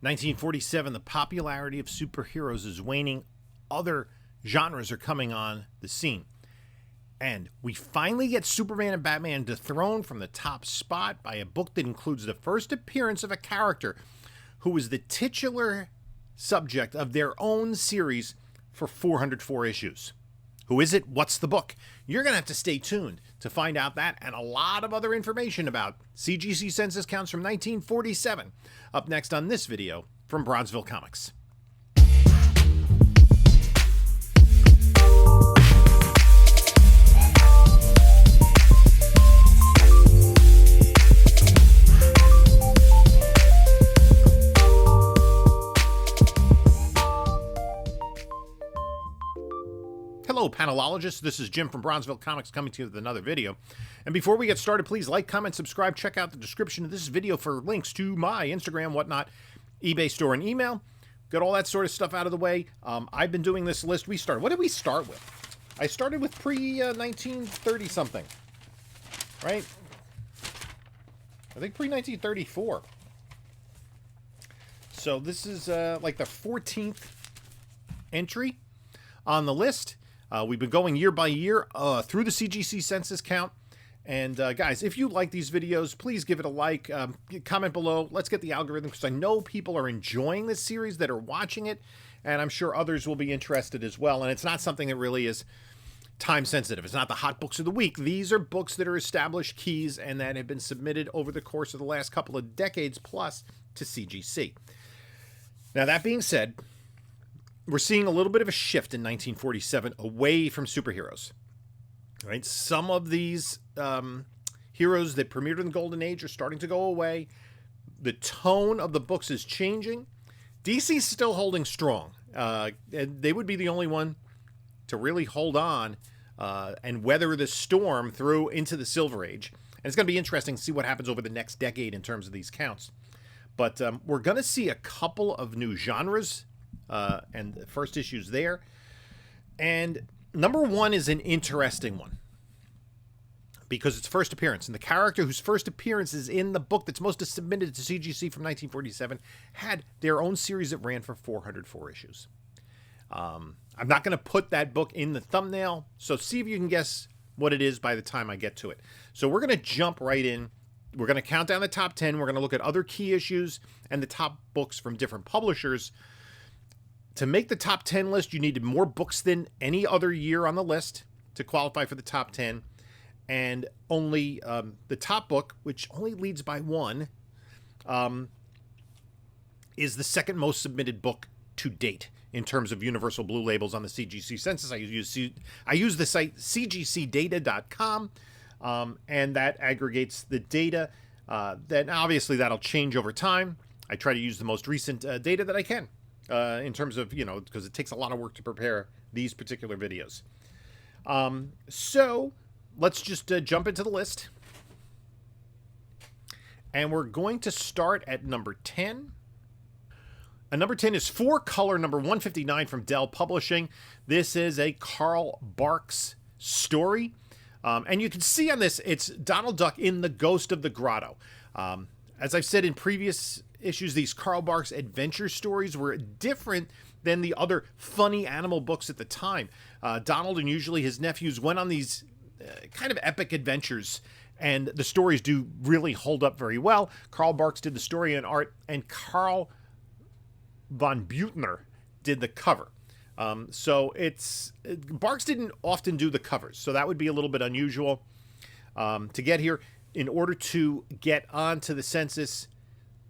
1947, the popularity of superheroes is waning. Other genres are coming on the scene. And we finally get Superman and Batman dethroned from the top spot by a book that includes the first appearance of a character who was the titular subject of their own series for 404 issues. Who is it? What's the book? You're going to have to stay tuned to find out that and a lot of other information about CGC census counts from 1947 up next on this video from Bronzeville Comics. Hello, panelologists. This is Jim from Bronzeville Comics coming to you with another video. And before we get started, please like, comment, subscribe. Check out the description of this video for links to my Instagram, whatnot, eBay store, and email. Got all that sort of stuff out of the way. I've been doing this list. What did we start with? I started with pre-1930 something, right? I think pre-1934. So this is like the 14th entry on the list. We've been going year by year through the CGC census count. And guys, if you like these videos, please give it a like, comment below. Let's get the algorithm, because I know people are enjoying this series that are watching it, and I'm sure others will be interested as well. And it's not something that really is time sensitive. It's not the hot books of the week. These are books that are established keys and that have been submitted over the course of the last couple of decades plus to CGC. Now, that being said, we're seeing a little bit of a shift in 1947 away from superheroes. Right? Some of these heroes that premiered in the Golden Age are starting to go away. The tone of the books is changing. DC's still holding strong. And they would be the only one to really hold on and weather the storm through into the Silver Age. And it's going to be interesting to see what happens over the next decade in terms of these counts. But we're going to see a couple of new genres and the first issues there. And number one is an interesting one because it's first appearance. And the character whose first appearance is in the book that's most submitted to CGC from 1947 had their own series that ran for 404 issues. I'm not going to put that book in the thumbnail, so see if you can guess what it is by the time I get to it. So we're going to jump right in. We're going to count down the top 10. We're going to look at other key issues and the top books from different publishers. To make the top 10 list, you needed more books than any other year on the list to qualify for the top 10. And only the top book, which only leads by one, is the second most submitted book to date in terms of universal blue labels on the CGC census. I use the site cgcdata.com, and that aggregates the data. Then obviously that'll change over time. I try to use the most recent data that I can. In terms of, because it takes a lot of work to prepare these particular videos. So let's just jump into the list. And we're going to start at number 10. And number 10 is 4-color number 159 from Dell Publishing. This is a Carl Barks story. And you can see on this, it's Donald Duck in The Ghost of the Grotto. As I've said in previous issues, these Carl Barks adventure stories were different than the other funny animal books at the time. Donald and usually his nephews went on these kind of epic adventures, and the stories do really hold up very well. Carl Barks did the story and art, and Carl von Butner did the cover. So Barks didn't often do the covers, so that would be a little bit unusual to get here. In order to get onto the census,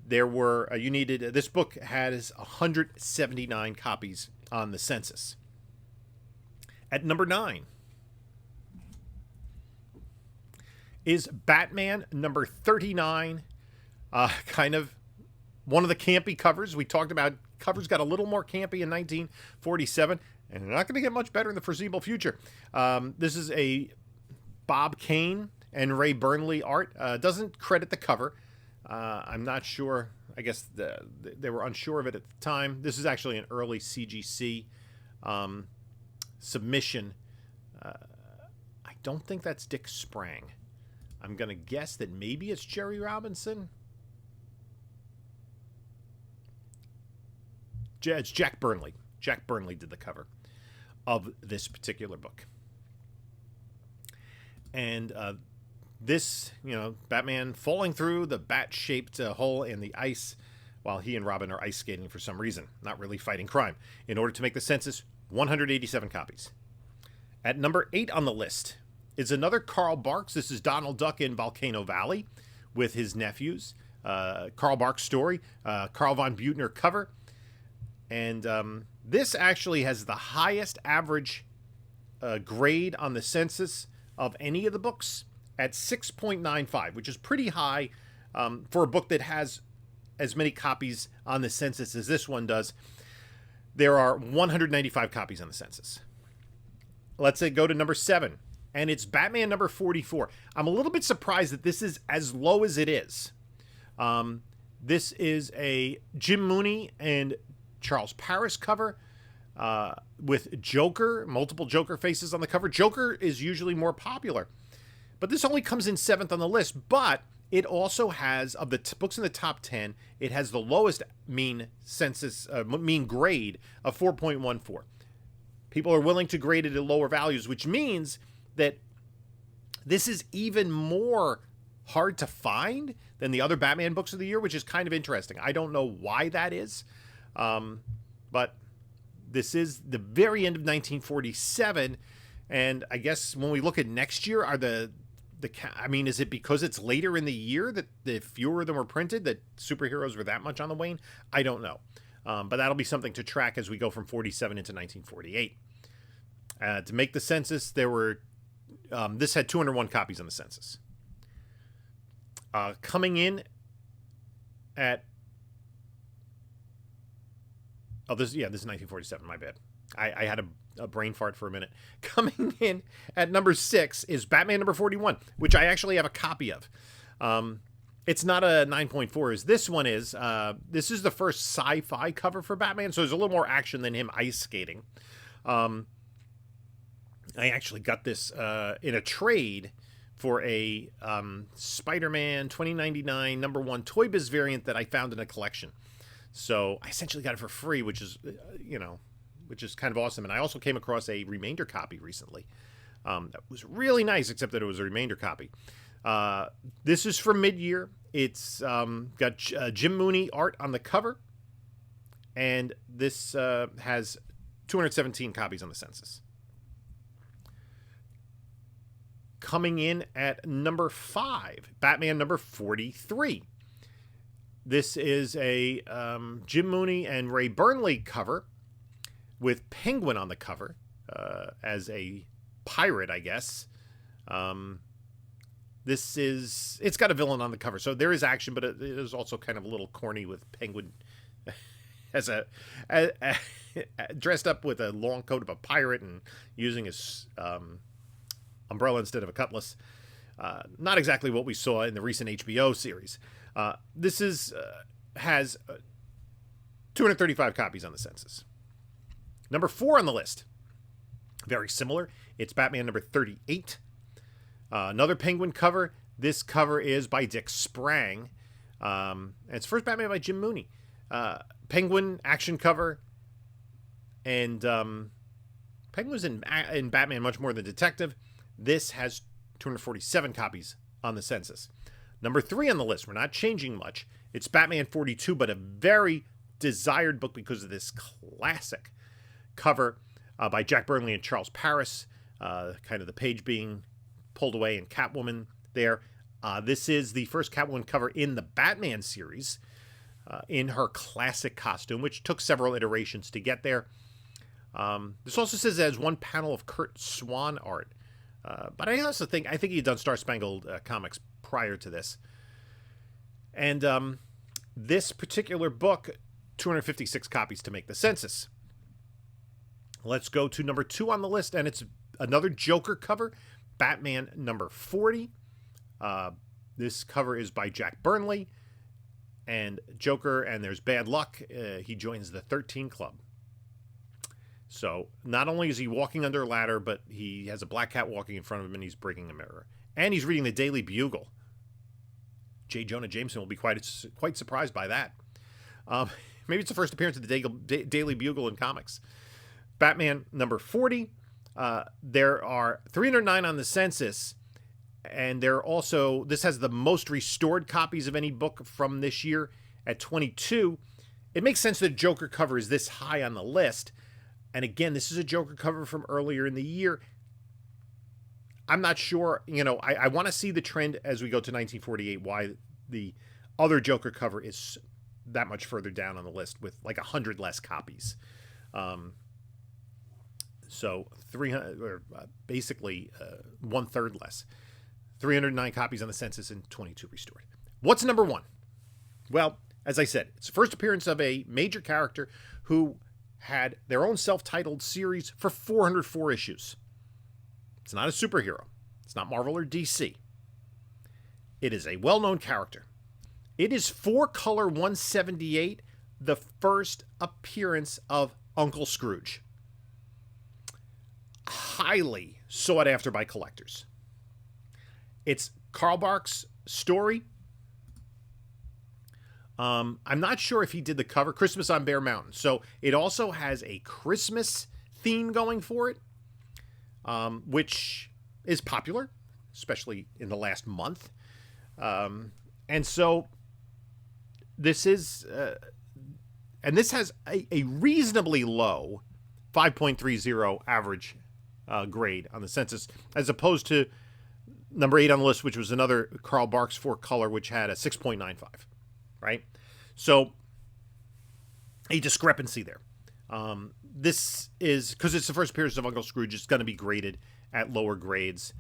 there were, this book has 179 copies on the census. At number 9 is Batman number 39. Kind of one of the campy covers. We talked about covers got a little more campy in 1947, and they're not going to get much better in the foreseeable future. This is a Bob Kane and Ray Burnley art. Doesn't credit the cover. I'm not sure. I guess they were unsure of it at the time. This is actually an early CGC submission. I don't think that's Dick Sprang. I'm going to guess that maybe it's Jerry Robinson. it's Jack Burnley. Jack Burnley did the cover of this particular book. And this, Batman falling through the bat-shaped hole in the ice while he and Robin are ice skating for some reason, not really fighting crime. In order to make the census, 187 copies. At number 8 on the list is another Carl Barks. This is Donald Duck in Volcano Valley with his nephews. Carl Barks story, Carl von Buettner cover. And this actually has the highest average grade on the census of any of the books at 6.95, which is pretty high for a book that has as many copies on the census as this one does. There are 195 copies on the census. Let's say go to number 7, and it's Batman number 44. I'm a little bit surprised that this is as low as it is. This is a Jim Mooney and Charles Paris cover with Joker, multiple Joker faces on the cover. Joker is usually more popular, but this only comes in 7th on the list. But it also has, of the books in the top 10, it has the lowest mean grade of 4.14. People are willing to grade it at lower values, which means that this is even more hard to find than the other Batman books of the year, which is kind of interesting. I don't know why that is, but this is the very end of 1947, and I guess when we look at next year, is it because it's later in the year that the fewer of them were printed, that superheroes were that much on the wane? I don't know. But that'll be something to track as we go from 47 into 1948. To make the census, this had 201 copies on the census. Coming in at... this is 1947, my bad. I had a brain fart for a minute. Coming in at number 6 is Batman number 41, which I actually have a copy of. It's not a 9.4 as this one is. This is the first sci-fi cover for Batman, so there's a little more action than him ice skating. I actually got this in a trade for a Spider-Man 2099 number 1 Toy Biz variant that I found in a collection. So I essentially got it for free, which is kind of awesome. And I also came across a remainder copy recently. That was really nice, except that it was a remainder copy. This is for mid-year. It's got Jim Mooney art on the cover. And this has 217 copies on the census. Coming in at number 5, Batman number 43. This is a Jim Mooney and Ray Burnley cover with Penguin on the cover as a pirate, I guess. It's got a villain on the cover, so there is action, but it is also kind of a little corny with Penguin as dressed up with a long coat of a pirate and using his umbrella instead of a cutlass. Not exactly what we saw in the recent HBO series. This has 235 copies on the census. Number 4 on the list, very similar. It's Batman number 38. Another Penguin cover. This cover is by Dick Sprang. And it's first Batman by Jim Mooney. Penguin action cover. And Penguin's in Batman much more than Detective. This has 247 copies on the census. Number 3 on the list, we're not changing much. It's Batman 42, but a very desired book because of this classic cover by Jack Burnley and Charles Paris. Kind of the page being pulled away and Catwoman there. This is the first Catwoman cover in the Batman series in her classic costume, which took several iterations to get there. This also says it has one panel of Kurt Swan art. But I also think he had done Star Spangled comics prior to this. And this particular book, 256 copies to make the census. Let's go to number 2 on the list, and it's another Joker cover, Batman number 40. This cover is by Jack Burnley and Joker, and there's bad luck. He joins the 13 Club. So not only is he walking under a ladder, but he has a black cat walking in front of him, and he's breaking a mirror. And he's reading the Daily Bugle. J. Jonah Jameson will be quite surprised by that. Maybe it's the first appearance of the Daily Bugle in comics. Batman number 40. There are 309 on the census, and this has the most restored copies of any book from this year at 22. It makes sense that Joker cover is this high on the list. And again, this is a Joker cover from earlier in the year. I'm not sure, I want to see the trend as we go to 1948, why the other Joker cover is that much further down on the list with like 100 less copies. So 300, or basically 1/3 less. 309 copies on the census and 22 restored. What's number one? Well, as I said, it's the first appearance of a major character who had their own self-titled series for 404 issues. It's not a superhero. It's not Marvel or DC. It is a well-known character. It is 4-color 178, the first appearance of Uncle Scrooge. Highly sought after by collectors. It's Carl Barks' story. I'm not sure if he did the cover, Christmas on Bear Mountain. So it also has a Christmas theme going for it, which is popular, especially in the last month. And so this is, and this has a reasonably low 5.30 average grade on the census, as opposed to number 8 on the list, which was another Carl Barks 4-color, which had a 6.95, right? So a discrepancy there. This is, because it's the first appearance of Uncle Scrooge, it's going to be graded at lower grades.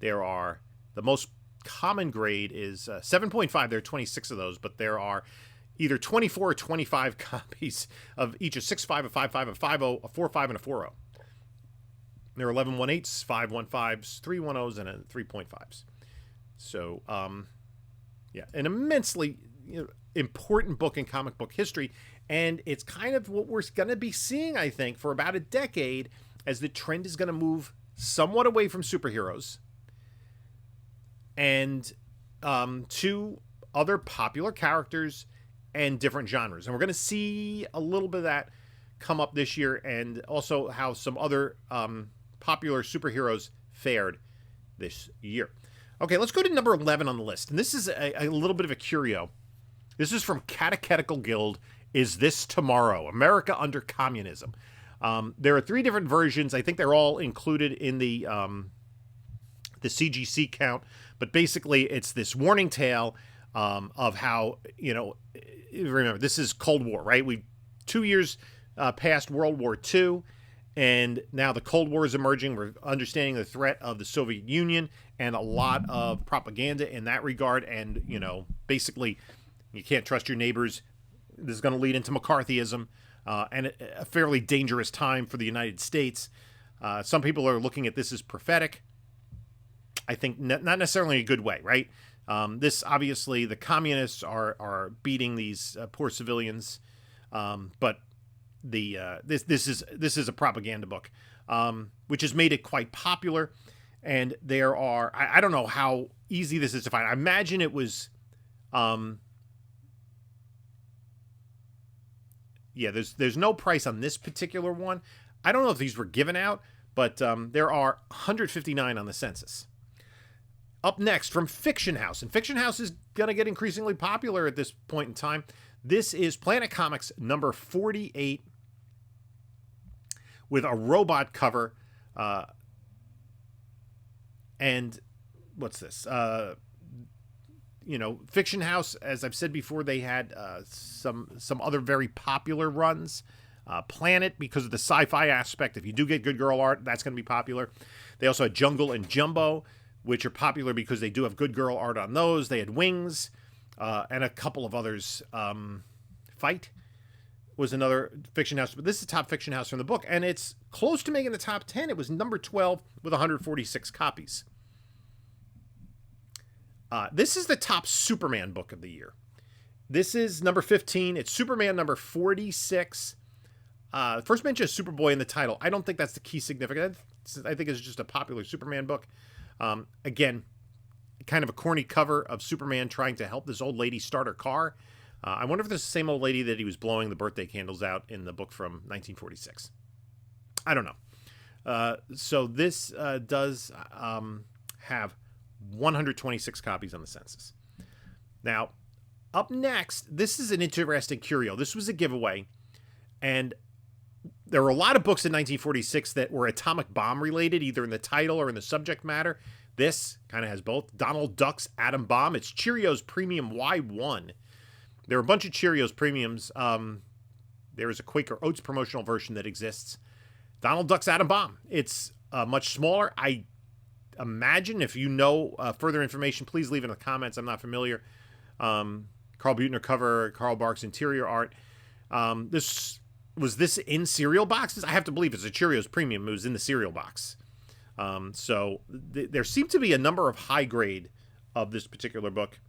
There are, the most common grade is 7.5. There are 26 of those, but there are either 24 or 25 copies of each a 6.5, a 5.5, a 5.0, a 4.5, and a 4.0. There are 11 1/8s, 5 1/5s, 3 1/0s, and 3.5s. So, yeah, an immensely important book in comic book history, and it's kind of what we're going to be seeing, I think, for about a decade, as the trend is going to move somewhat away from superheroes and to other popular characters and different genres. And we're going to see a little bit of that come up this year, and also how some other popular superheroes fared this year. Okay, let's go to number 11 on the list. And this is a little bit of a curio. This is from Catechetical Guild. Is This Tomorrow? America Under Communism. There are 3 different versions. I think they're all included in the CGC count. But basically, it's this warning tale of how, remember, this is Cold War, right? 2 years past World War II, and now the Cold War is emerging. We're understanding the threat of the Soviet Union and a lot of propaganda in that regard. And, basically, you can't trust your neighbors. This is going to lead into McCarthyism and a fairly dangerous time for the United States. Some people are looking at this as prophetic. I think not necessarily in a good way, right? This, obviously, the communists are beating these poor civilians, but this is a propaganda book, which has made it quite popular. And there are, I don't know how easy this is to find. I imagine it was, yeah, there's no price on this particular one. I don't know if these were given out, but there are 159 on the census. Up next, from Fiction House, and Fiction House is going to get increasingly popular at this point in time. This is Planet Comics number 48 with a robot cover. And what's this? Fiction House, as I've said before, they had some other very popular runs. Planet, because of the sci-fi aspect. If you do get good girl art, that's going to be popular. They also had Jungle and Jumbo, which are popular because they do have good girl art on those. They had Wings, and a couple of others. Fight was another Fiction House, but this is the top Fiction House from the book, and it's close to making the top 10. It was number 12 with 146 copies. This is the top Superman book of the year. This is number 15. It's Superman number 46. First mention of Superboy in the title. I don't think that's the key significance. I think it's just a popular Superman book. Again, kind of a corny cover of Superman trying to help this old lady start her car. I wonder if this is the same old lady that he was blowing the birthday candles out in the book from 1946. I don't know. So this does have 126 copies on the census. Now, up next, this is an interesting curio. This was a giveaway, and there were a lot of books in 1946 that were atomic bomb related, either in the title or in the subject matter. This kind of has both. Donald Duck's Atom Bomb. It's Cheerios Premium Y1. There are a bunch of Cheerios Premiums. There is a Quaker Oats promotional version that exists. Donald Duck's Atom Bomb. It's much smaller. I imagine, if you know further information, please leave it in the comments. I'm not familiar. Carl Buechner cover, Carl Barks interior art. Was this in cereal boxes? I have to believe it's a Cheerios Premium. It was in the cereal box. So there seemed to be a number of high grade of this particular book.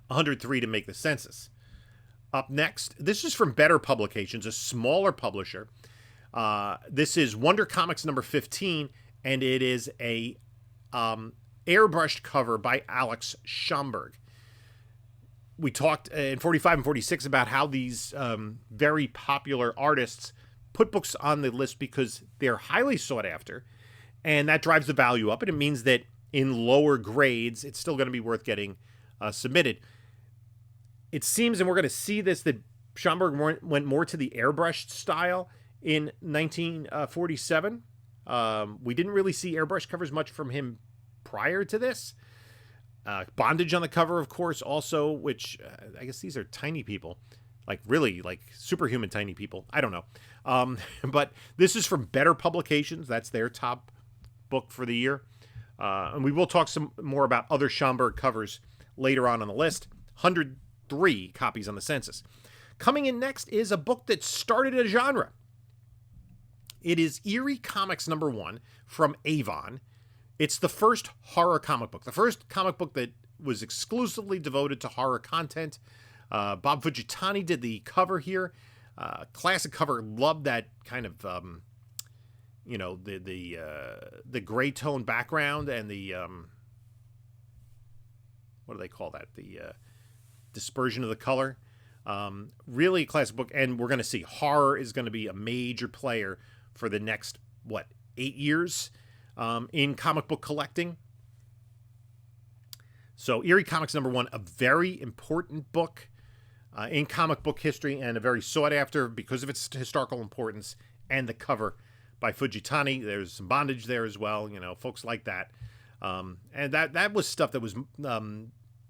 103 to make the census. Up next, this is from Better Publications, a smaller publisher. This is Wonder Comics number 15, and it is a airbrushed cover by Alex Schomburg. We talked in 45 and 46 about how these very popular artists put books on the list because they're highly sought after, and that drives the value up, and it means that in lower grades, it's still going to be worth getting submitted. It seems, and we're going to see this, that Schomburg went more to the airbrushed style in 1947. We didn't really see airbrush covers much from him prior to this. Bondage on the cover, of course, also, which I guess these are tiny people, like really like superhuman tiny people. I don't know. But this is from Better Publications. That's their top book for the year. And we will talk some more about other Schomburg covers later on the list. 103 copies on the census. Coming in next is a book that started a genre. It is Eerie Comics number 1 from Avon. It's the first horror comic book. The first comic book that was exclusively devoted to horror content. Bob Fujitani did the cover here. Classic cover. Loved that kind of, the gray tone background and the, what do they call that? The dispersion of the color. Really a classic book. And we're going to see horror is going to be a major player for the next, 8 years in comic book collecting. So Eerie Comics number 1, a very important book in comic book history and a very sought after because of its historical importance, and the cover by Fujitani. There's some bondage there as well, folks like that. And that was stuff that was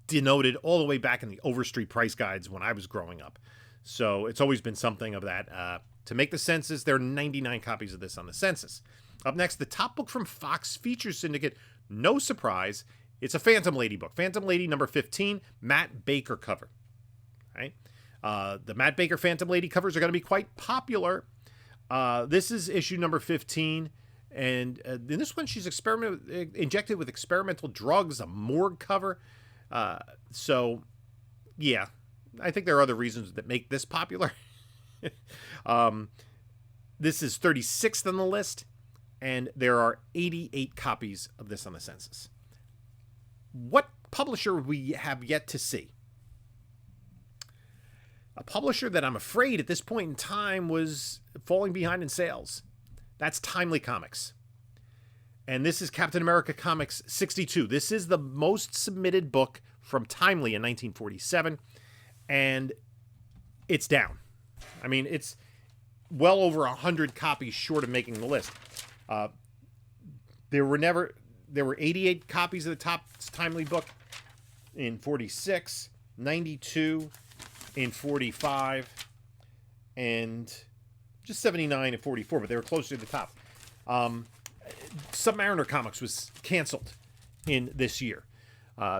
denoted all the way back in the Overstreet price guides when I was growing up. So it's always been something of that. To make the census, there are 99 copies of this on the census. Up next, the top book from Fox Feature Syndicate. No surprise, it's a Phantom Lady book. Phantom Lady number 15, Matt Baker cover. Right? The Matt Baker Phantom Lady covers are going to be quite popular. This is issue number 15. And in this one, she's injected with experimental drugs, a morgue cover. So, yeah, I think there are other reasons that make this popular. This is 36th on the list, and there are 88 copies of this on the census. What publisher we have yet to see? A publisher that I'm afraid at this point in time was falling behind in sales. That's Timely Comics. And this is Captain America Comics 62. This is the most submitted book from Timely in 1947, and it's down. I mean, it's well over 100 copies short of making the list. There were 88 copies of the top Timely book in 46, 92 in 45, and just 79 in 44, but they were close to the top. Submariner Comics was canceled in this year.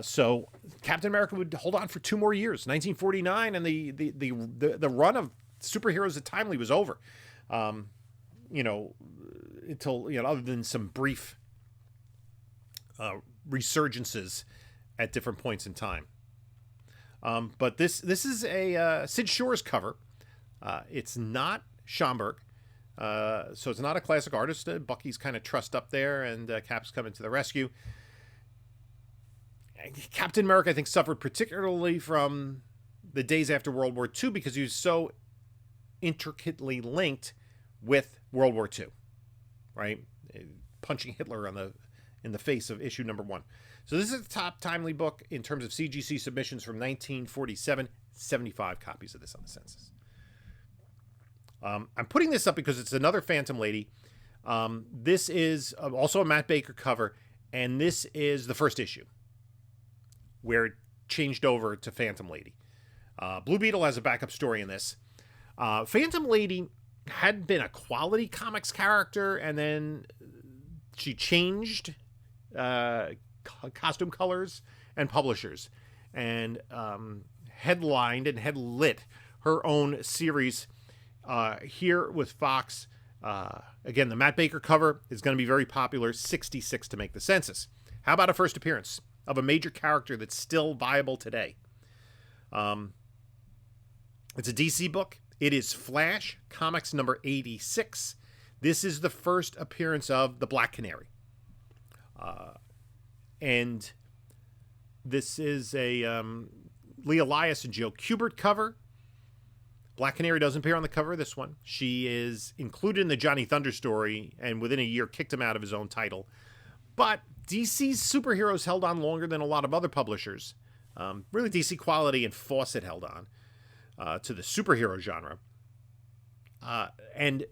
So Captain America would hold on for 2 more years, 1949, and the run of superheroes at Timely was over. Until, other than some brief resurgences at different points in time. But this is a Sid Shores cover. It's not Schomburg. So it's not a classic artist. Bucky's kind of trussed up there, and Cap's coming to the rescue. Captain America, I think, suffered particularly from the days after World War II because he was so intricately linked with World War II, right? Punching Hitler in the face of issue number 1. So this is the top timely book in terms of CGC submissions from 1947. 75 copies of this on the Census. I'm putting this up because it's another Phantom Lady. This is also a Matt Baker cover, and this is the first issue where it changed over to Phantom Lady. Blue Beetle has a backup story in this. Phantom Lady had been a Quality Comics character, and then she changed costume colors and publishers, and headlined and headlit her own series here with Fox. Again, the Matt Baker cover is going to be very popular, 66 to make the Census. How about a first appearance of a major character that's still viable today? It's a DC book. It is Flash, Comics number 86. This is the first appearance of the Black Canary. And this is a Lee Elias and Joe Kubert cover. Black Canary doesn't appear on the cover of this one. She is included in the Johnny Thunder story, and within a year kicked him out of his own title. But DC's superheroes held on longer than a lot of other publishers. Really, DC Quality and Fawcett held on to the superhero genre. And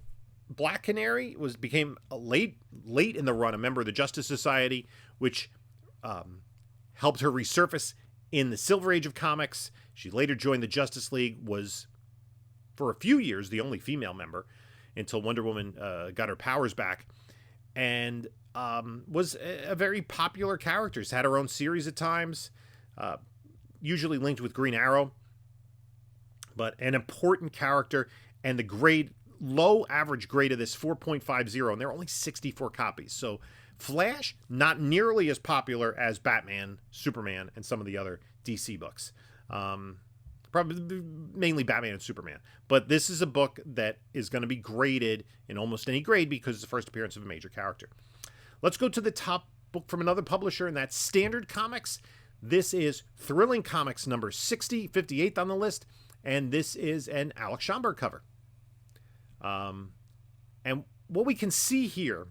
Black Canary became late in the run a member of the Justice Society, which helped her resurface in the Silver Age of comics. She later joined the Justice League, was for a few years the only female member until Wonder Woman got her powers back, and was a very popular character. She's had her own series at times, usually linked with Green Arrow, but an important character. And the low average grade of this, 4.50, and there are only 64 copies. So Flash, not nearly as popular as Batman, Superman, and some of the other DC books. Probably mainly Batman and Superman. But this is a book that is going to be graded in almost any grade because it's the first appearance of a major character. Let's go to the top book from another publisher, and that's Standard Comics. This is Thrilling Comics number 60, 58th on the list, and this is an Alex Schomburg cover. And what we can see here,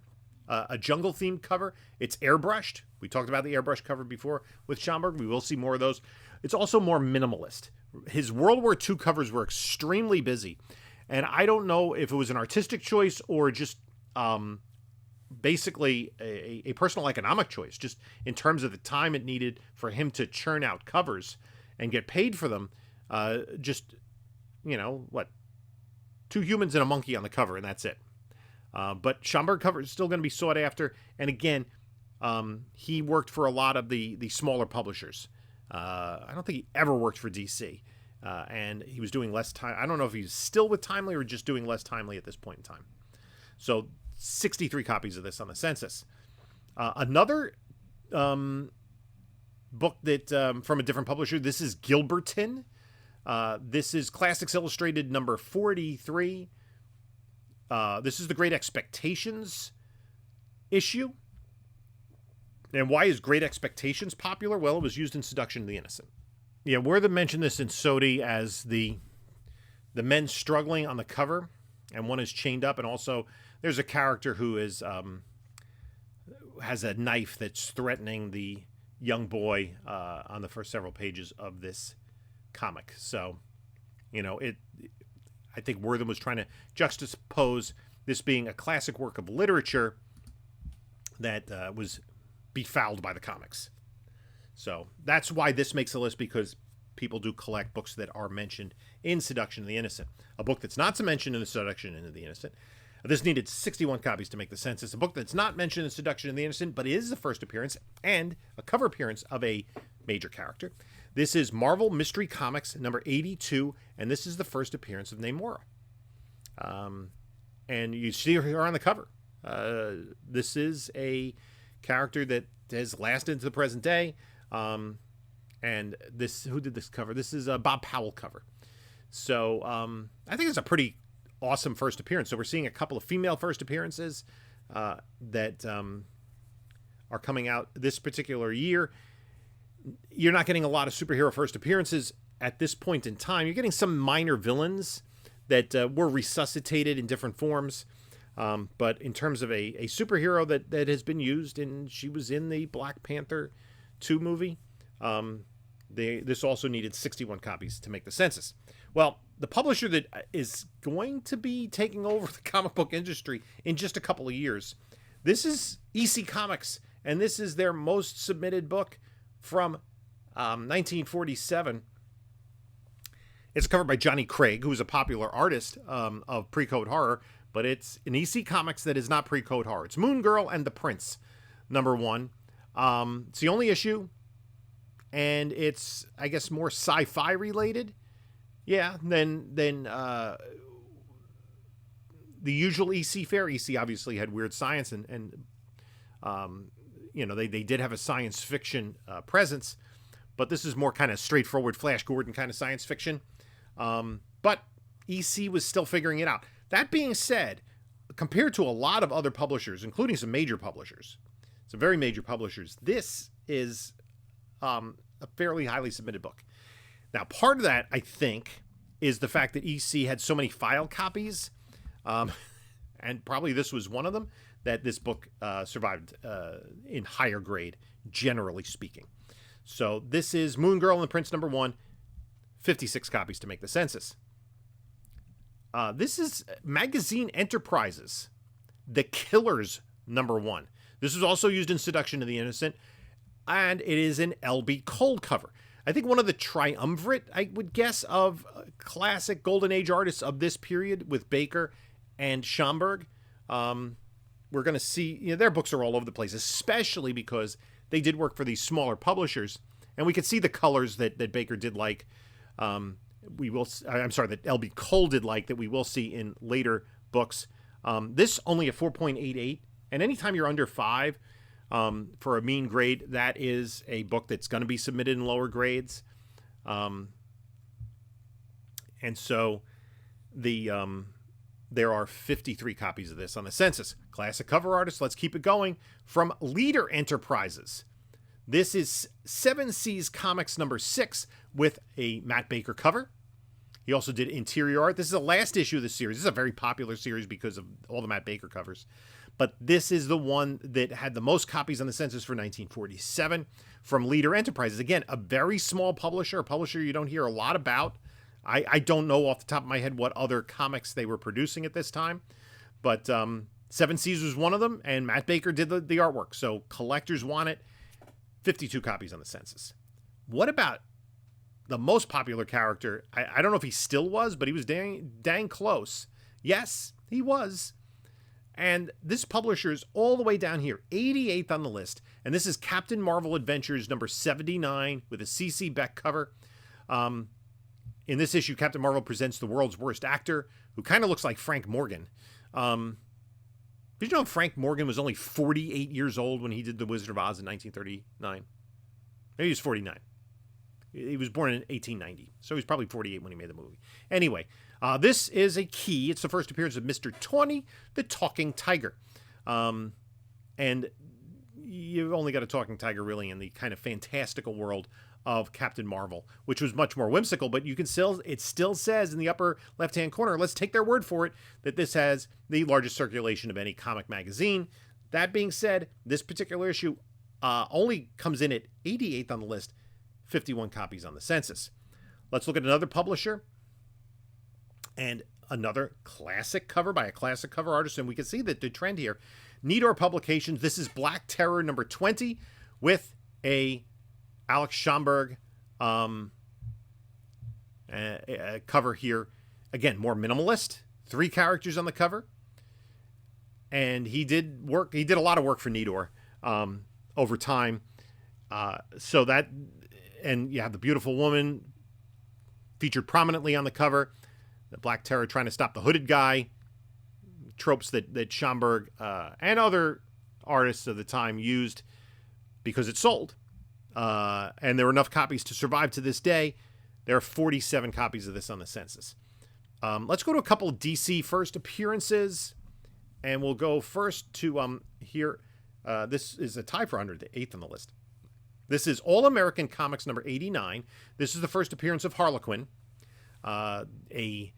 a jungle-themed cover. It's airbrushed. We talked about the airbrush cover before with Schomburg. We will see more of those. It's also more minimalist. His World War II covers were extremely busy, and I don't know if it was an artistic choice or just basically a personal economic choice, just in terms of the time it needed for him to churn out covers and get paid for them. Just, two humans and a monkey on the cover, and that's it. But Schomburg cover is still going to be sought after. And again, he worked for a lot of the smaller publishers. I don't think he ever worked for DC. And he was doing less time. I don't know if he's still with Timely or just doing less Timely at this point in time. So 63 copies of this on the Census. Another book that from a different publisher. This is Gilberton. This is Classics Illustrated number 43. This is the Great Expectations issue. And why is Great Expectations popular? Well, it was used in Seduction of the Innocent. Yeah, Werther mentioned this in Sodi as the men struggling on the cover, and one is chained up, and also there's a character who is has a knife that's threatening the young boy on the first several pages of this comic. So, I think Werther was trying to juxtapose this being a classic work of literature that was befouled by the comics. So that's why this makes a list, because people do collect books that are mentioned in Seduction of the Innocent. A book that's not mentioned in the Seduction of the Innocent. This needed 61 copies to make the Census. A book that's not mentioned in Seduction of the Innocent, but is the first appearance and a cover appearance of a major character. This is Marvel Mystery Comics number 82, and this is the first appearance of Namora. And you see her on the cover. This is a character that has lasted into the present day. And who did this cover? This is a Bob Powell cover. So I think it's a pretty awesome first appearance. So we're seeing a couple of female first appearances that are coming out this particular year. You're not getting a lot of superhero first appearances at this point in time, you're getting some minor villains that were resuscitated in different forms. But in terms of a superhero that has been used, and she was in the Black Panther 2 movie, this also needed 61 copies to make the census. Well, the publisher that is going to be taking over the comic book industry in just a couple of years, this is EC Comics, and this is their most submitted book from 1947. It's covered by Johnny Craig, who is a popular artist of pre-code horror, but it's an EC Comics that is not pre-code horror. It's Moon Girl and the Prince, #1. It's the only issue, and it's, I guess, more sci-fi related. Yeah, than the usual EC fare. EC obviously had weird science, and you know, they did have a science fiction presence, but this is more kind of straightforward Flash Gordon kind of science fiction. But EC was still figuring it out. That being said, compared to a lot of other publishers, including some major publishers, some very major publishers, this is a fairly highly submitted book. Now, part of that, I think, is the fact that EC had so many file copies, and probably this was one of them, that this book survived in higher grade, generally speaking. So this is Moon Girl and the Prince #1, 56 copies to make the census. This is Magazine Enterprises, The Killers #1. This was also used in Seduction of the Innocent, and it is an LB Cole cover. I think one of the triumvirate, I would guess, of classic Golden Age artists of this period with Baker and Schomburg. We're going to see, you know, their books are all over the place, especially because they did work for these smaller publishers. And we could see the colors that Baker did like. That LB Cole did like, that we will see in later books. This only a 4.88. And anytime you're under 5, for a mean grade, that is a book that's going to be submitted in lower grades. And so there are 53 copies of this on the census. Classic cover artist, let's keep it going. From Leader Enterprises, this is 7 Seas Comics #6 with a Matt Baker cover. He also did interior art. This is the last issue of the series. This is a very popular series because of all the Matt Baker covers. But this is the one that had the most copies on the census for 1947 from Leader Enterprises. Again, a very small publisher, a publisher you don't hear a lot about. I don't know off the top of my head what other comics they were producing at this time. But 7 Seas was one of them, and Matt Baker did the artwork. So collectors want it. 52 copies on the census. What about the most popular character? I don't know if he still was, but he was dang close. Yes, he was. And this publisher is all the way down here, 88th on the list. And this is Captain Marvel Adventures #79 with a CC Beck cover. In this issue, Captain Marvel presents the world's worst actor, who kind of looks like Frank Morgan. Did you know Frank Morgan was only 48 years old when he did The Wizard of Oz in 1939? Maybe he was 49. He was born in 1890, so he was probably 48 when he made the movie. Anyway, this is a key. It's the first appearance of Mr. Tawny, the Talking Tiger. And you've only got a talking tiger really in the kind of fantastical world of Captain Marvel, which was much more whimsical, but it still says in the upper left-hand corner, let's take their word for it, that this has the largest circulation of any comic magazine. That being said, this particular issue only comes in at 88th on the list, 51 copies on the census. Let's look at another publisher and another classic cover by a classic cover artist, and we can see that the trend here. Nidor Publications, this is Black Terror #20 with a Alex Schomburg cover here. Again, more minimalist. 3 characters on the cover. And he did a lot of work for Nidor over time. And you have the beautiful woman featured prominently on the cover. The Black Terror trying to stop the hooded guy. Tropes that Schomburg and other artists of the time used because it sold. And there were enough copies to survive to this day. There are 47 copies of this on the census. Let's go to a couple of DC first appearances. And we'll go first to here. This is a tie for 108th on the list. This is All-American Comics number 89. This is the first appearance of Harlequin, a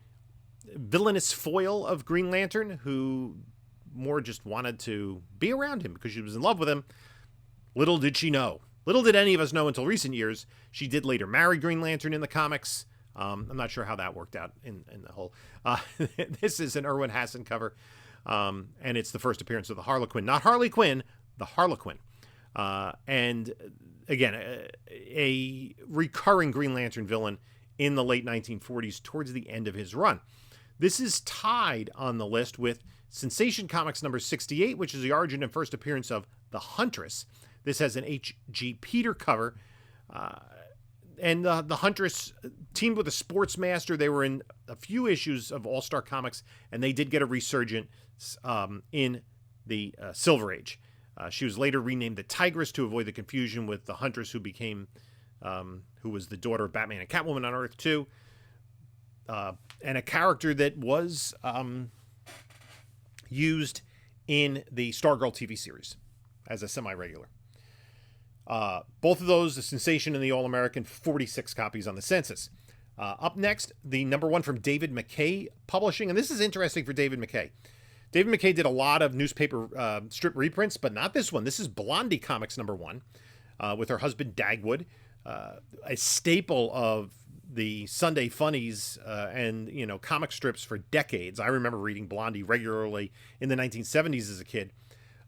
villainous foil of Green Lantern who more just wanted to be around him because she was in love with him. Little did she know. Little did any of us know until recent years. She did later marry Green Lantern in the comics. I'm not sure how that worked out in the whole. This is an Irwin Hasson cover, and it's the first appearance of the Harlequin. Not Harley Quinn, the Harlequin. And again, a recurring Green Lantern villain in the late 1940s towards the end of his run. This is tied on the list with Sensation Comics number 68, which is the origin and first appearance of the Huntress. This has an H.G. Peter cover. And the Huntress teamed with a Sportsmaster. They were in a few issues of All-Star Comics, and they did get a resurgence in the Silver Age. She was later renamed the Tigress to avoid the confusion with the Huntress, who was the daughter of Batman and Catwoman on Earth 2, and a character that was used in the Stargirl TV series as a semi-regular. Both of those, the Sensation and the All-American, 46 copies on the Census. Up next, the number one from David McKay Publishing, and this is interesting for David McKay. David McKay did a lot of newspaper strip reprints, but not this one. This is Blondie Comics number one, with her husband Dagwood, a staple of the Sunday funnies and comic strips for decades. I remember reading Blondie regularly in the 1970s as a kid.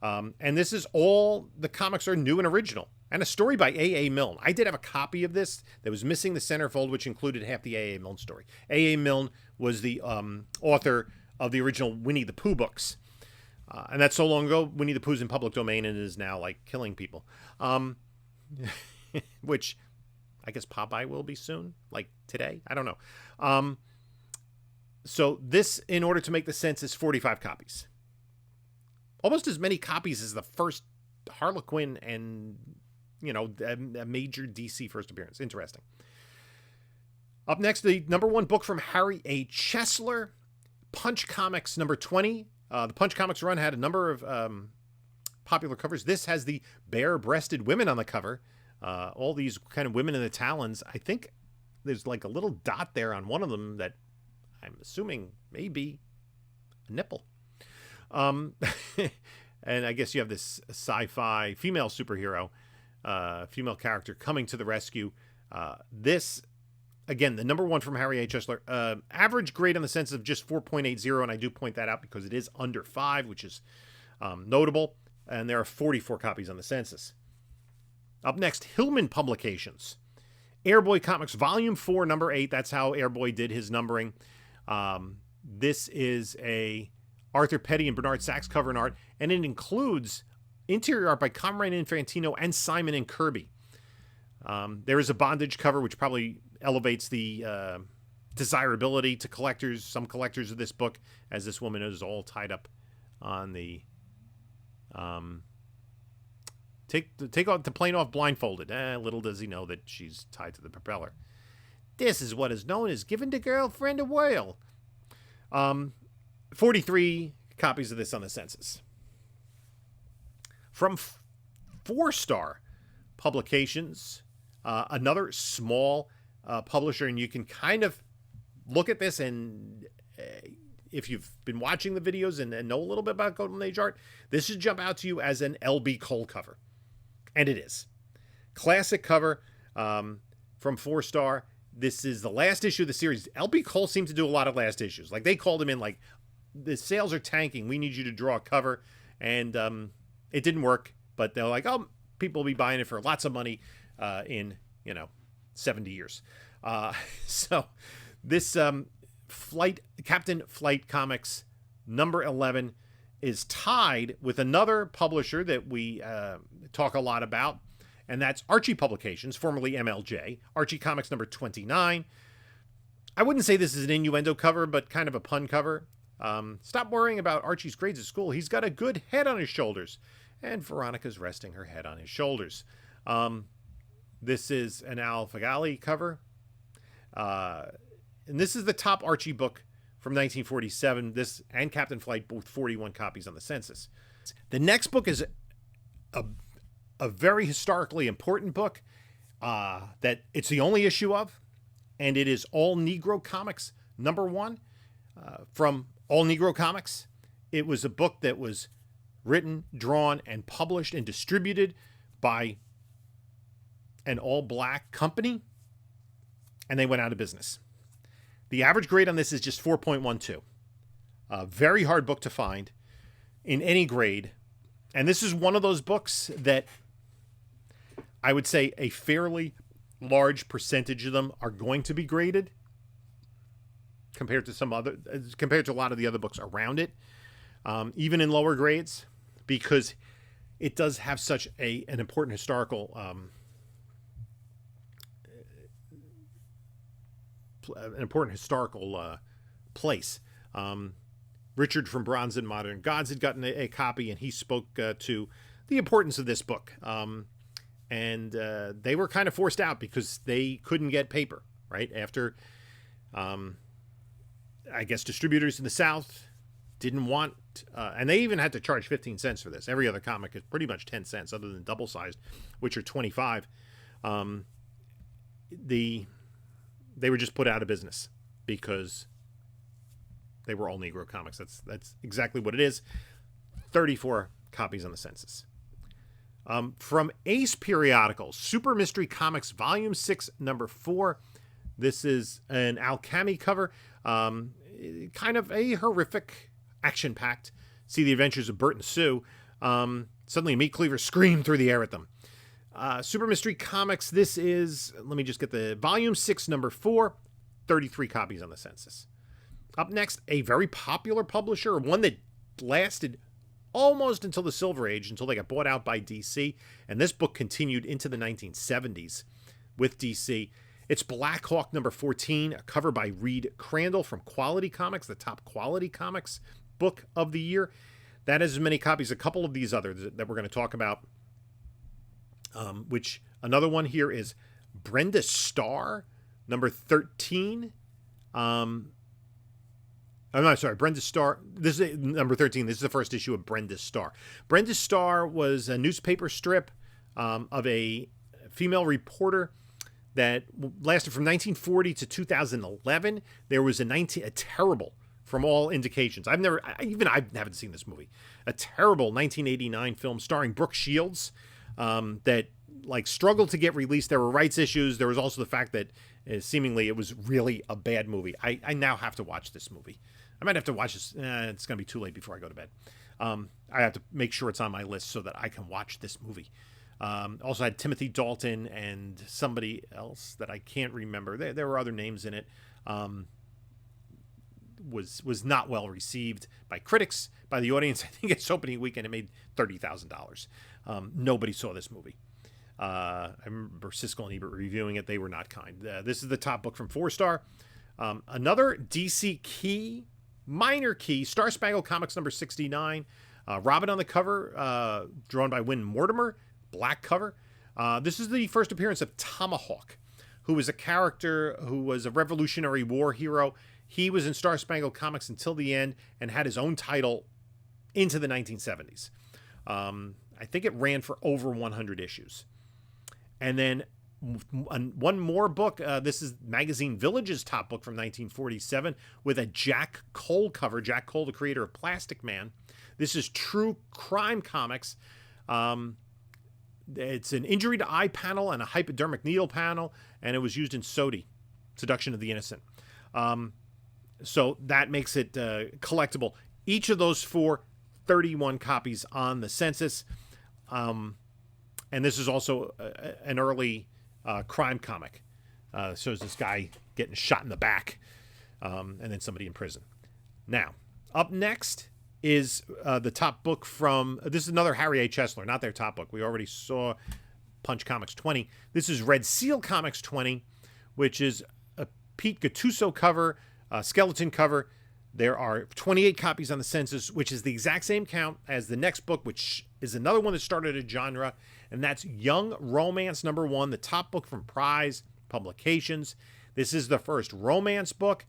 And this is all the comics are new and original. And a story by A.A. Milne. I did have a copy of this that was missing the centerfold, which included half the A.A. Milne story. A.A. Milne was the author of the original Winnie the Pooh books. And that's so long ago, Winnie the Pooh's in public domain and is now, like, killing people. Which I guess Popeye will be soon, like today. I don't know. So this, in order to make the Census, 45 copies. Almost as many copies as the first Harlequin and, a major DC first appearance. Interesting. Up next, the number one book from Harry A. Chesler, Punch Comics number 20. The Punch Comics run had a number of popular covers. This has the bare-breasted women on the cover. All these kind of women in the talons. I think there's like a little dot there on one of them that I'm assuming may be a nipple. And I guess you have this sci-fi female superhero, female character coming to the rescue. This, again, the number one from Harry A. Chesler. Average grade on the Census of just 4.80, and I do point that out because it is under 5, which is notable. And there are 44 copies on the Census. Up next, Hillman Publications. Airboy Comics, Volume 4, Number 8. That's how Airboy did his numbering. This is a Arthur Petty and Bernard Sachs cover and art, and it includes interior art by Comrade Infantino and Simon and Kirby. There is a bondage cover, which probably elevates the desirability to collectors, some collectors of this book, as this woman is all tied up on the... Take off the plane off blindfolded. Little does he know that she's tied to the propeller. This is what is known as giving the girlfriend a whirl. 43 copies of this on the Census. From 4-Star Publications, another small publisher, and you can kind of look at this, and if you've been watching the videos and know a little bit about Golden Age art, this should jump out to you as an L.B. Cole cover. And it is. Classic cover from 4-Star. This is the last issue of the series. L.B. Cole seemed to do a lot of last issues. Like, they called him in, like, the sales are tanking. We need you to draw a cover. And it didn't work. But they're like, oh, people will be buying it for lots of money in, 70 years. So this Captain Flight Comics number 11 is tied with another publisher that we talk a lot about, and that's Archie Publications, formerly MLJ. Archie Comics number 29. I wouldn't say this is an innuendo cover, but kind of a pun cover. Stop worrying about Archie's grades at school. He's got a good head on his shoulders. And Veronica's resting her head on his shoulders. This is an Al Fagali cover. And this is the top Archie book from 1947. This and Captain Flight, both 41 copies on the Census. The next book is a a very historically important book that it's the only issue of, and it is All Negro Comics #1 from All Negro Comics. It was a book that was written, drawn, and published and distributed by an all-black company, and they went out of business. The average grade on this is just 4.12. A very hard book to find in any grade. And this is one of those books that I would say a fairly large percentage of them are going to be graded compared to a lot of the other books around it, even in lower grades, because it does have such an important historical place. Richard from Bronze and Modern Gods had gotten a copy, and he spoke to the importance of this book. And they were kind of forced out because they couldn't get paper, right? After, I guess, distributors in the South didn't want, and they even had to charge 15 cents for this. Every other comic is pretty much 10 cents, other than double-sized, which are 25. They were just put out of business because they were all Negro comics. That's exactly what it is. 34 copies on the census. From Ace Periodicals, Super Mystery Comics, Volume 6, number 4. This is an Alchemy cover. Kind of a horrific, action-packed. See the adventures of Bert and Sue. Suddenly a meat cleaver screamed through the air at them. Super Mystery Comics, this is, let me just get the Volume 6, number 4. 33 copies on the census. Up next, a very popular publisher, one that lasted almost until the Silver Age, until they got bought out by DC. And this book continued into the 1970s with DC. It's Black Hawk number 14, a cover by Reed Crandall from Quality Comics, the top Quality Comics book of the year. That has as many copies, a couple of these others that we're going to talk about. Which another one here is Brenda Starr, number 13. I'm not sorry, Brenda Starr. This is number 13. This is the first issue of Brenda Starr. Brenda Starr was a newspaper strip of a female reporter that lasted from 1940 to 2011. There was a terrible, from all indications, I haven't seen this movie, a terrible 1989 film starring Brooke Shields that struggled to get released. There were rights issues. There was also the fact that seemingly it was really a bad movie. I now have to watch this movie. I might have to watch this. It's going to be too late before I go to bed. I have to make sure it's on my list so that I can watch this movie. Also had Timothy Dalton and somebody else that I can't remember. There were other names in it. Was not well received by critics, by the audience. I think its opening weekend it made $30,000. Nobody saw this movie. I remember Siskel and Ebert reviewing it. They were not kind. This is the top book from 4-Star. Another DC key, minor key, Star Spangled Comics number 69. Robin on the cover, drawn by Win Mortimer, black cover. This is the first appearance of Tomahawk, who was a character who was a Revolutionary War hero. He was in Star Spangled Comics until the end and had his own title into the 1970s. I think it ran for over 100 issues. And then one more book. This is Magazine Village's top book from 1947 with a Jack Cole cover. Jack Cole, the creator of Plastic Man. This is True Crime Comics. It's an injury to eye panel and a hypodermic needle panel, and it was used in Sodi, Seduction of the Innocent. So that makes it collectible. Each of those 31 copies on the census. And this is also an early crime comic. Shows this guy getting shot in the back and then somebody in prison. Now, up next is the top book from, this is another Harry A. Chesler, not their top book. We already saw Punch Comics 20. This is Red Seal Comics 20, which is a Pete Gattuso cover, skeleton cover. There are 28 copies on the census, which is the exact same count as the next book, which is another one that started a genre, and that's Young Romance number 1, the top book from Prize Publications. This is the first romance book,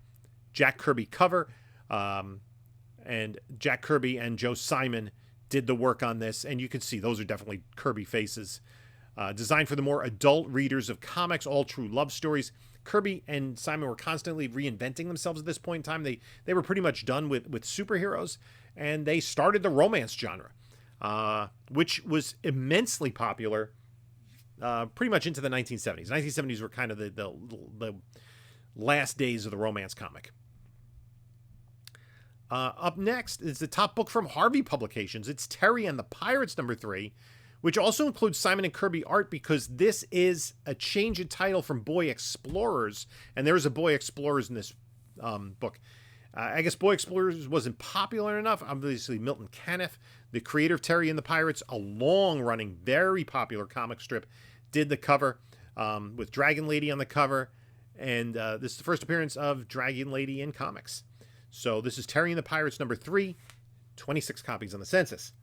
Jack Kirby cover, and Jack Kirby and Joe Simon did the work on this, and you can see those are definitely Kirby faces. Designed for the more adult readers of comics, all true love stories. Kirby and Simon were constantly reinventing themselves at this point in time. They were pretty much done with superheroes, and they started the romance genre, which was immensely popular pretty much into the 1970s. 1970s were kind of the last days of the romance comic. Up next is the top book from Harvey Publications. It's Terry and the Pirates, #3, which also includes Simon and Kirby art, because this is a change in title from Boy Explorers, and there is a Boy Explorers in this book. I guess Boy Explorers wasn't popular enough. Obviously, Milton Caniff, the creator of Terry and the Pirates, a long-running, very popular comic strip, did the cover with Dragon Lady on the cover, and this is the first appearance of Dragon Lady in comics. So this is Terry and the Pirates, #3, 26 copies on the Census.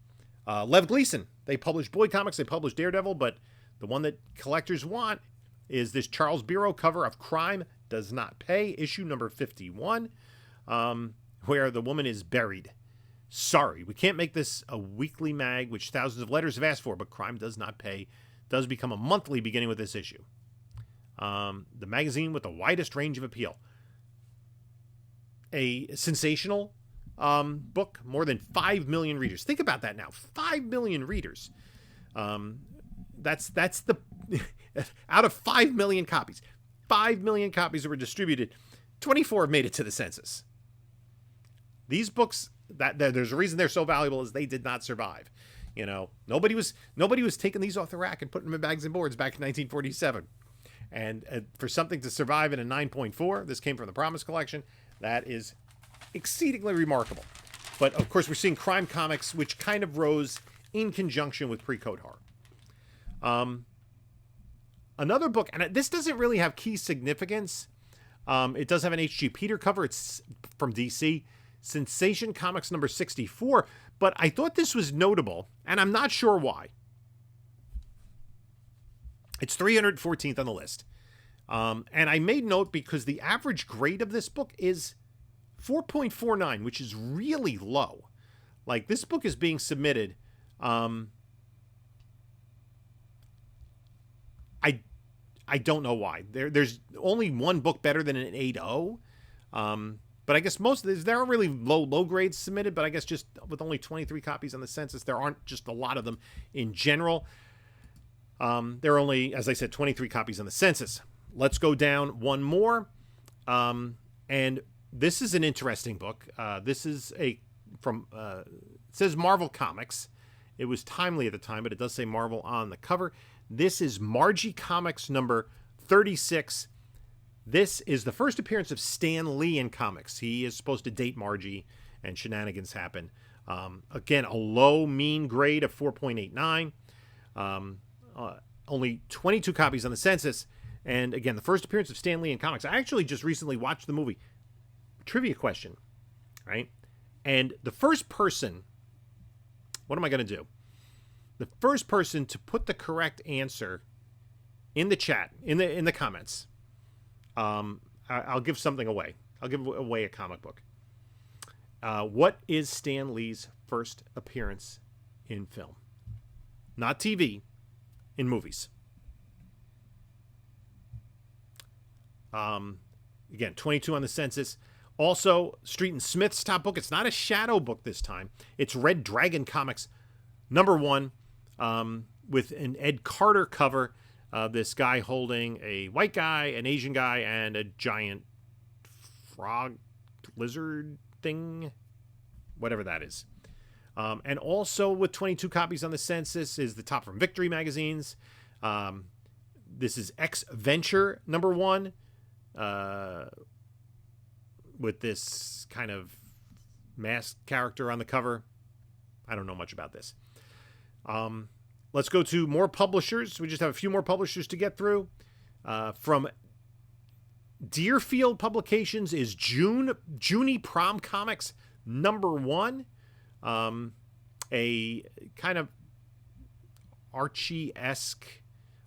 Lev Gleason, they published Boy Comics, they published Daredevil, but the one that collectors want is this Charles Bureau cover of Crime Does Not Pay, issue number 51, where the woman is buried. Sorry, we can't make this a weekly mag, which thousands of letters have asked for, but Crime Does Not Pay does become a monthly beginning with this issue. The magazine with the widest range of appeal. A sensational book, more than 5 million readers. Think about that now, 5 million readers. That's the out of 5 million copies. 5 million copies that were distributed, 24 have made it to the Census. These books, there's a reason they're so valuable, is they did not survive. You know, nobody was taking these off the rack and putting them in bags and boards back in 1947. And for something to survive in a 9.4, this came from the Promise Collection, that is exceedingly remarkable. But of course, we're seeing crime comics, which kind of rose in conjunction with pre-code horror. Another book, and this doesn't really have key significance. It does have an H.G. Peter cover. It's from DC. Sensation Comics #64. But I thought this was notable, and I'm not sure why. It's 314th on the list. And I made note because the average grade of this book is 4.49, which is really low. Like, this book is being submitted. I don't know why. There's only one book better than an 8.0. But I guess most of these, there are really low grades submitted, but I guess just with only 23 copies on the Census, there aren't just a lot of them in general. There are only, as I said, 23 copies on the Census. Let's go down one more. And this is an interesting book. This is it says Marvel Comics. It was timely at the time, but it does say Marvel on the cover. This is Margie Comics #36. This is the first appearance of Stan Lee in comics. He is supposed to date Margie, and shenanigans happen. Again, a low mean grade of 4.89. Only 22 copies on the Census. And again, the first appearance of Stan Lee in comics. I actually just recently watched the movie. Trivia question, right? And the first person, what am I going to do? The first person to put the correct answer in the chat, in the comments, I'll give something away. I'll give away a comic book. What is Stan Lee's first appearance in film? Not TV, in movies. Again, 22 on the Census. Also, Street and Smith's top book. It's not a shadow book this time. It's Red Dragon Comics #1, with an Ed Carter cover. This guy holding a white guy, an Asian guy, and a giant frog lizard thing, whatever that is. And also with 22 copies on the Census is the top from Victory magazines. This is X Venture #1, with this kind of masked character on the cover. I don't know much about this. Let's go to more publishers. We just have a few more publishers to get through. From Deerfield Publications is Junie Prom Comics #1. A kind of Archie-esque,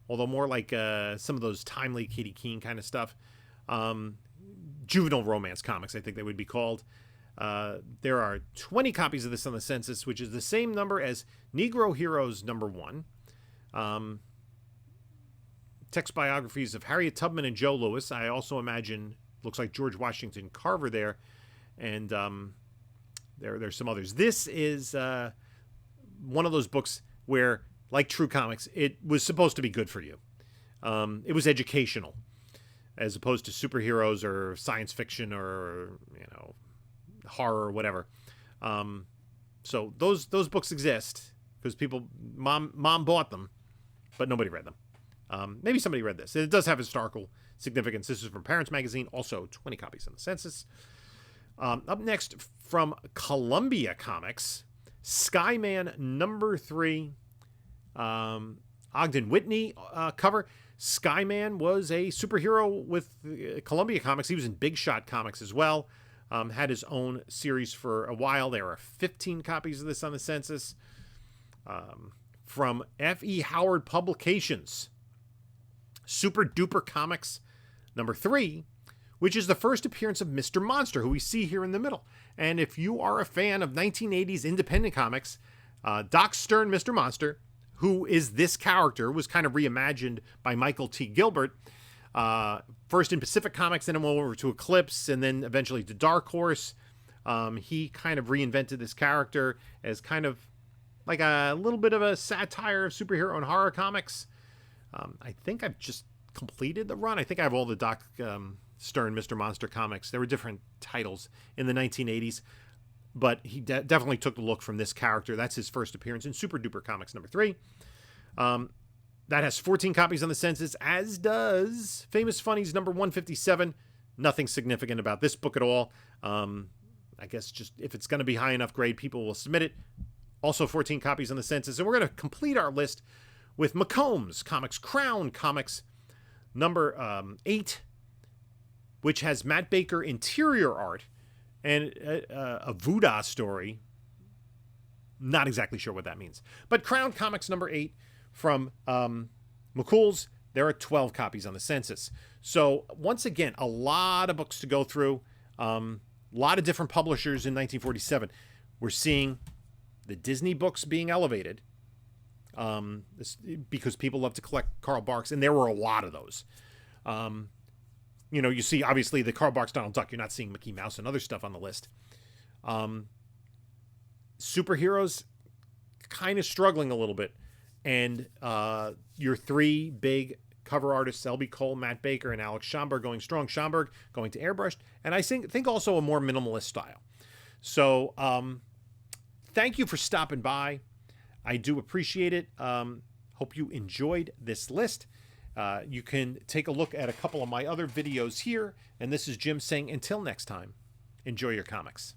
although more like some of those timely Katie Keene kind of stuff. Juvenile romance comics, I think they would be called. There are 20 copies of this on the census, which is the same number as Negro Heroes #1. Text biographies of Harriet Tubman and Joe Louis. I also imagine, looks like George Washington Carver there. And there's some others. This is one of those books where, like True Comics, it was supposed to be good for you. It was educational, as opposed to superheroes or science fiction or, you know, horror or whatever. So those books exist because mom bought them, but nobody read them. Maybe somebody read this. It does have historical significance. This is from Parents Magazine. Also 20 copies on the census. Up next, from Columbia Comics, Skyman #3, Ogden Whitney cover. Skyman was a superhero with Columbia Comics. He was in Big Shot Comics as well. Had his own series for a while. There are 15 copies of this on the census. From F.E. Howard Publications, Super Duper Comics #3, which is the first appearance of Mr. Monster, who we see here in the middle. And if you are a fan of 1980s independent comics, Doc Stern, Mr. Monster, who is this character, was kind of reimagined by Michael T. Gilbert. First in Pacific Comics, then it went over to Eclipse, and then eventually to Dark Horse. He kind of reinvented this character as kind of like a little bit of a satire of superhero and horror comics. I think I've just completed the run. I think I have all the Doc Stern Mr. Monster comics. There were different titles in the 1980s, but he definitely took the look from this character. That's his first appearance in Super Duper Comics #3. That has 14 copies on the census, as does Famous Funnies #157. Nothing significant about this book at all. I guess just if it's going to be high enough grade, people will submit it. Also 14 copies on the census. And we're going to complete our list with McCombs Comics, Crown Comics #8, which has Matt Baker interior art and a voodoo story. Not exactly sure what that means. But Crown Comics #8 from McCool's. There are 12 copies on the census. So once again, a lot of books to go through. A lot of different publishers in 1947. We're seeing the Disney books being elevated. Because people love to collect Carl Barks, and there were a lot of those. You know, you see, obviously, the Carl Barks Donald Duck. You're not seeing Mickey Mouse and other stuff on the list. Superheroes, kind of struggling a little bit. And your three big cover artists, L.B. Cole, Matt Baker, and Alex Schomburg going strong. Schomburg going to airbrushed. And I think also a more minimalist style. So thank you for stopping by. I do appreciate it. Hope you enjoyed this list. You can take a look at a couple of my other videos here. And this is Jim saying, until next time, enjoy your comics.